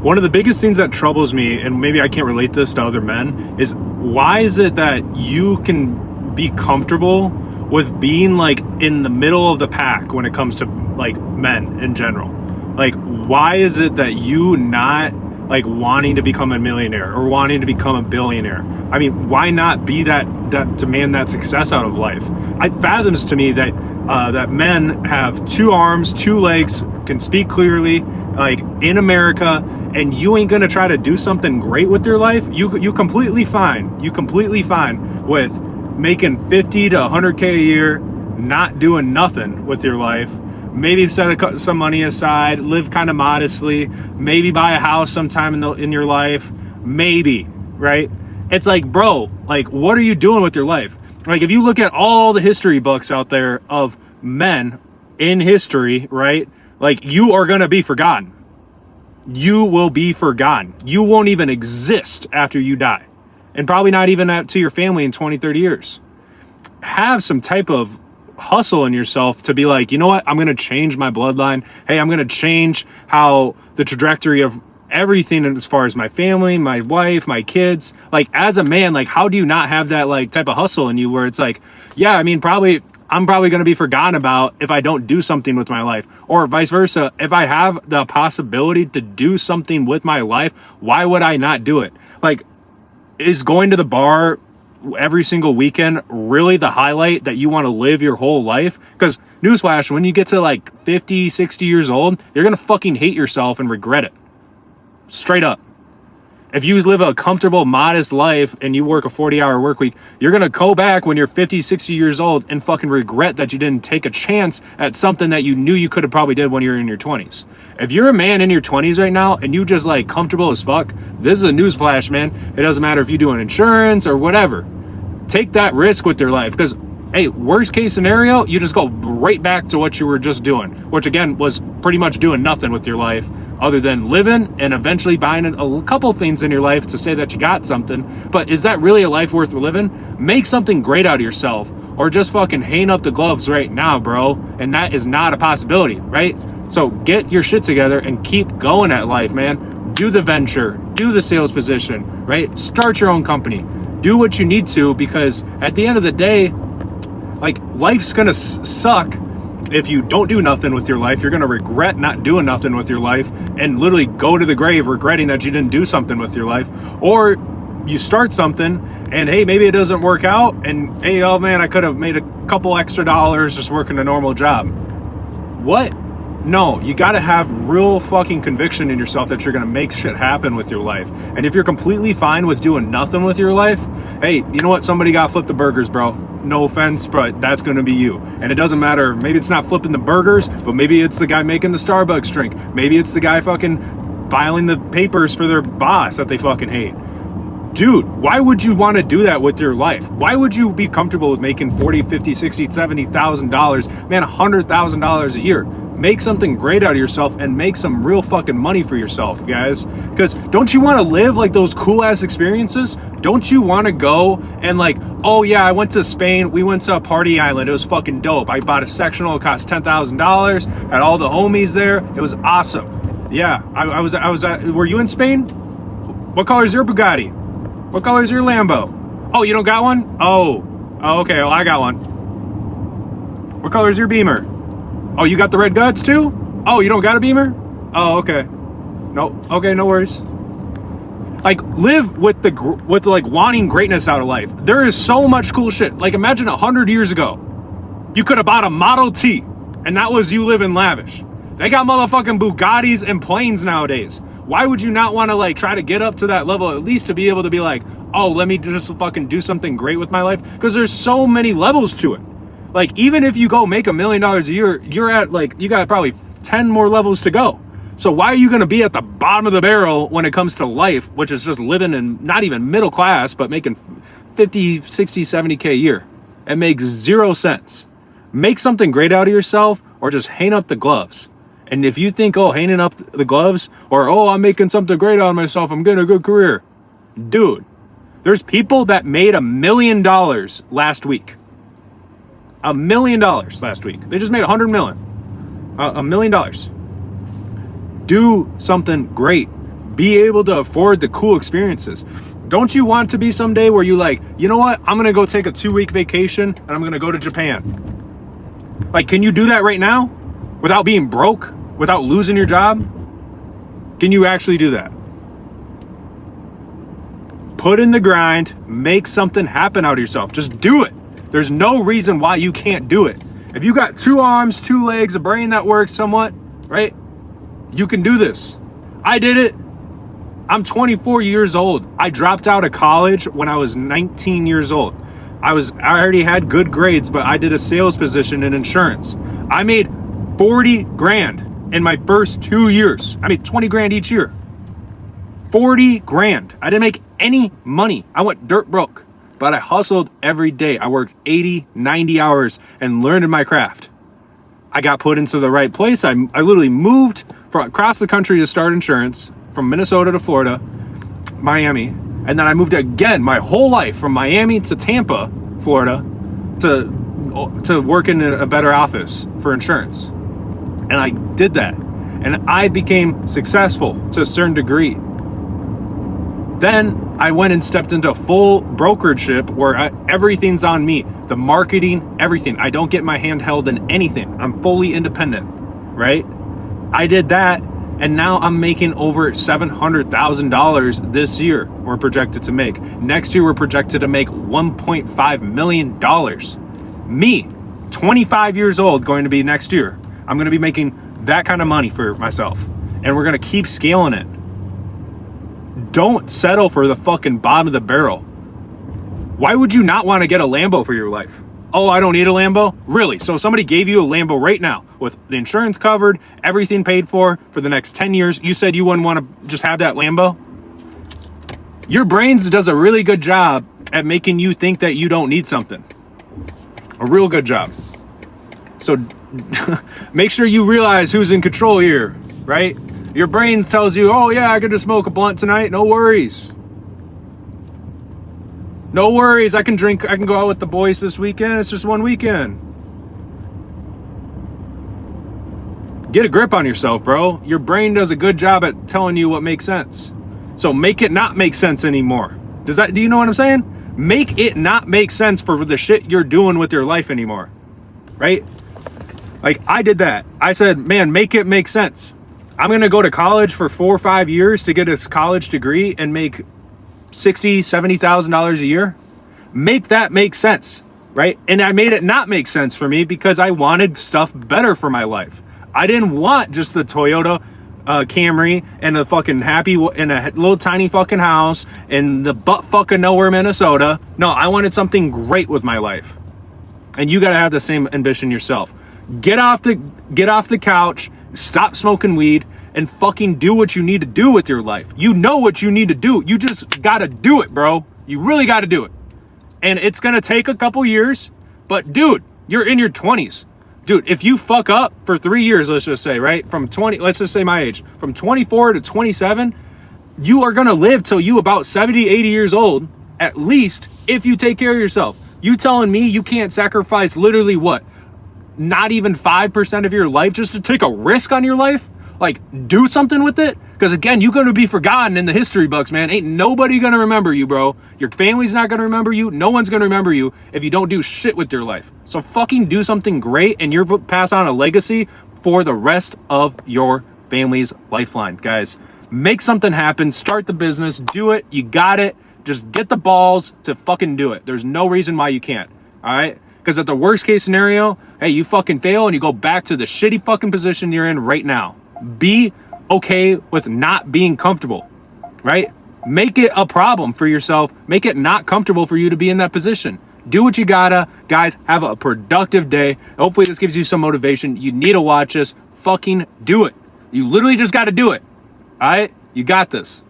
one of the biggest things that troubles me, and maybe I can't relate this to other men, is why is it that you can be comfortable with being like in the middle of the pack when it comes to like men in general? Like, why is it that you not like wanting to become a millionaire or wanting to become a billionaire? I mean, why not be that demand that success out of life? It fathoms to me that that men have 2 arms, 2 legs, can speak clearly, like in America, and you ain't gonna try to do something great with your life. You completely fine. You completely fine with making 50 to 100K a year, not doing nothing with your life. Maybe set some money aside, live kind of modestly, maybe buy a house sometime in your life, maybe, right? It's like, bro, like, what are you doing with your life? Like, if you look at all the history books out there of men in history, right? Like, you are gonna be forgotten. You will be forgotten. You won't even exist after you die, and probably not even to your family in 20, 30 years. Have some type of hustle in yourself to be like, you know what, I'm going to change my bloodline. Hey, I'm going to change how the trajectory of everything as far as my family, my wife, my kids. Like, as a man, like, how do you not have that like type of hustle in you where it's like, yeah, I mean, I'm probably going to be forgotten about if I don't do something with my life, or vice versa. If I have the possibility to do something with my life, why would I not do it? Like, is going to the bar every single weekend really the highlight that you want to live your whole life? Because newsflash, when you get to like 50, 60 years old, you're going to fucking hate yourself and regret it. Straight up. If you live a comfortable, modest life and you work a 40-hour work week, you're going to go back when you're 50, 60 years old and fucking regret that you didn't take a chance at something that you knew you could have probably did when you were in your 20s. If you're a man in your 20s right now and you just like comfortable as fuck, this is a newsflash, man. It doesn't matter if you do an insurance or whatever. Take that risk with your life, because hey, worst case scenario, you just go right back to what you were just doing, which again was pretty much doing nothing with your life other than living and eventually buying a couple things in your life to say that you got something. But is that really a life worth living? Make something great out of yourself, or just fucking hang up the gloves right now, bro. And that is not a possibility, right? So get your shit together and keep going at life, man. Do the venture, do the sales position, right? Start your own company. Do what you need to, because at the end of the day, like, life's gonna suck if you don't do nothing with your life. You're gonna regret not doing nothing with your life and literally go to the grave regretting that you didn't do something with your life. Or you start something and hey, maybe it doesn't work out, and hey, oh man, I could have made a couple extra dollars just working a normal job. What? No, you got to have real fucking conviction in yourself that you're going to make shit happen with your life. And if you're completely fine with doing nothing with your life, hey, you know what? Somebody got to flip the burgers, bro. No offense, but that's going to be you. And it doesn't matter. Maybe it's not flipping the burgers, but maybe it's the guy making the Starbucks drink. Maybe it's the guy fucking filing the papers for their boss that they fucking hate. Dude, why would you want to do that with your life? Why would you be comfortable with making $40, $50, $60, $70,000, man, $100,000 a year? Make something great out of yourself and make some real fucking money for yourself, guys. Because don't you want to live like those cool ass experiences? Don't you want to go and like, oh yeah, I went to Spain. We went to a party island. It was fucking dope. I bought a sectional. It cost $10,000. Had all the homies there. It was awesome. Yeah, I was at, were you in Spain? What color is your Bugatti? What color is your Lambo? Oh, you don't got one? Oh, okay. Well, I got one. What color is your Beamer? Oh, you got the red guts too? Oh, you don't got a Beamer? Oh, okay. No, okay, no worries. Like, live with like wanting greatness out of life. There is so much cool shit. Like, imagine 100 years ago, you could have bought a Model T, and that was you living lavish. They got motherfucking Bugattis and planes nowadays. Why would you not want to like try to get up to that level, at least to be able to be like, oh, let me just fucking do something great with my life? Because there's so many levels to it. Like, even if you go make $1 million a year, you're at like, you got probably 10 more levels to go. So why are you going to be at the bottom of the barrel when it comes to life, which is just living in not even middle class, but making 50, 60, 70K a year? It makes zero sense. Make something great out of yourself, or just hang up the gloves. And if you think, oh, hanging up the gloves, or, oh, I'm making something great out of myself, I'm getting a good career. Dude, there's people that made $1 million last week. $1 million last week. They just made 100 million. $1 million. Do something great. be able to afford the cool experiences. Don't you want to be someday where you like, you know what, I'm gonna go take a 2-week vacation and I'm gonna go to Japan? Like, can you do that right now without being broke, without losing your job? Can you actually do that? Put in the grind, make something happen out of yourself. Just do it. There's no reason why you can't do it. If you got 2 arms, 2 legs, a brain that works somewhat, right? You can do this. I did it. I'm 24 years old. I dropped out of college when I was 19 years old. I already had good grades, but I did a sales position in insurance. I made 40 grand in my first 2 years. I made 20 grand each year. 40 grand. I didn't make any money. I went dirt broke, but I hustled every day. I worked 80, 90 hours and learned my craft. I got put into the right place. I literally moved across the country to start insurance, from Minnesota to Florida, Miami. And then I moved again my whole life from Miami to Tampa, Florida, to work in a better office for insurance. And I did that. And I became successful to a certain degree. Then I went and stepped into full brokerage where everything's on me. The marketing, everything. I don't get my hand held in anything. I'm fully independent, right? I did that, and now I'm making over $700,000 this year. We're projected to make. Next year, we're projected to make $1.5 million. Me, 25 years old, going to be next year. I'm going to be making that kind of money for myself, and we're going to keep scaling it. Don't settle for the fucking bottom of the barrel. Why would you not want to get a Lambo for your life? Oh, I don't need a Lambo? Really? So if somebody gave you a Lambo right now with the insurance covered, everything paid for the next 10 years, you said you wouldn't want to just have that Lambo? Your brains does a really good job at making you think that you don't need something. A real good job. So make sure you realize who's in control here, right? Your brain tells you, oh yeah, I could just smoke a blunt tonight. No worries. No worries. I can drink. I can go out with the boys this weekend. It's just one weekend. Get a grip on yourself, bro. Your brain does a good job at telling you what makes sense. So make it not make sense anymore. Do you know what I'm saying? Make it not make sense for the shit you're doing with your life anymore. Right? Like I did that. I said, man, make it make sense. I'm going to go to college for 4 or 5 years to get a college degree and make $60,000, $70,000 a year. Make that make sense, right? And I made it not make sense for me because I wanted stuff better for my life. I didn't want just the Toyota Camry and a fucking in a little tiny fucking house in the butt fucking nowhere, Minnesota. No, I wanted something great with my life. And you got to have the same ambition yourself. Get off the couch, stop smoking weed, and fucking do what you need to do with your life. You know what you need to do. You just gotta do it, bro. You really gotta do it. And it's gonna take a couple years, but dude, you're in your 20s. Dude, if you fuck up for 3 years, let's just say, right? Let's just say my age, from 24 to 27, you are gonna live till you about 70, 80 years old, at least, if you take care of yourself. You telling me you can't sacrifice literally what? Not even 5% of your life just to take a risk on your life? Like, do something with it? Because again, you're going to be forgotten in the history books, man. Ain't nobody going to remember you, bro. Your family's not going to remember you. No one's going to remember you if you don't do shit with your life. So fucking do something great and you're pass on a legacy for the rest of your family's lifeline, guys. Make something happen. Start the business. Do it. You got it. Just get the balls to fucking do it. There's no reason why you can't. All right? Because at the worst case scenario, hey, you fucking fail and you go back to the shitty fucking position you're in right now. Be okay with not being comfortable, right? Make it a problem for yourself. Make it not comfortable for you to be in that position. Do what you gotta. Guys, have a productive day. Hopefully this gives you some motivation. You need to watch this. Fucking do it. You literally just gotta do it. All right? You got this.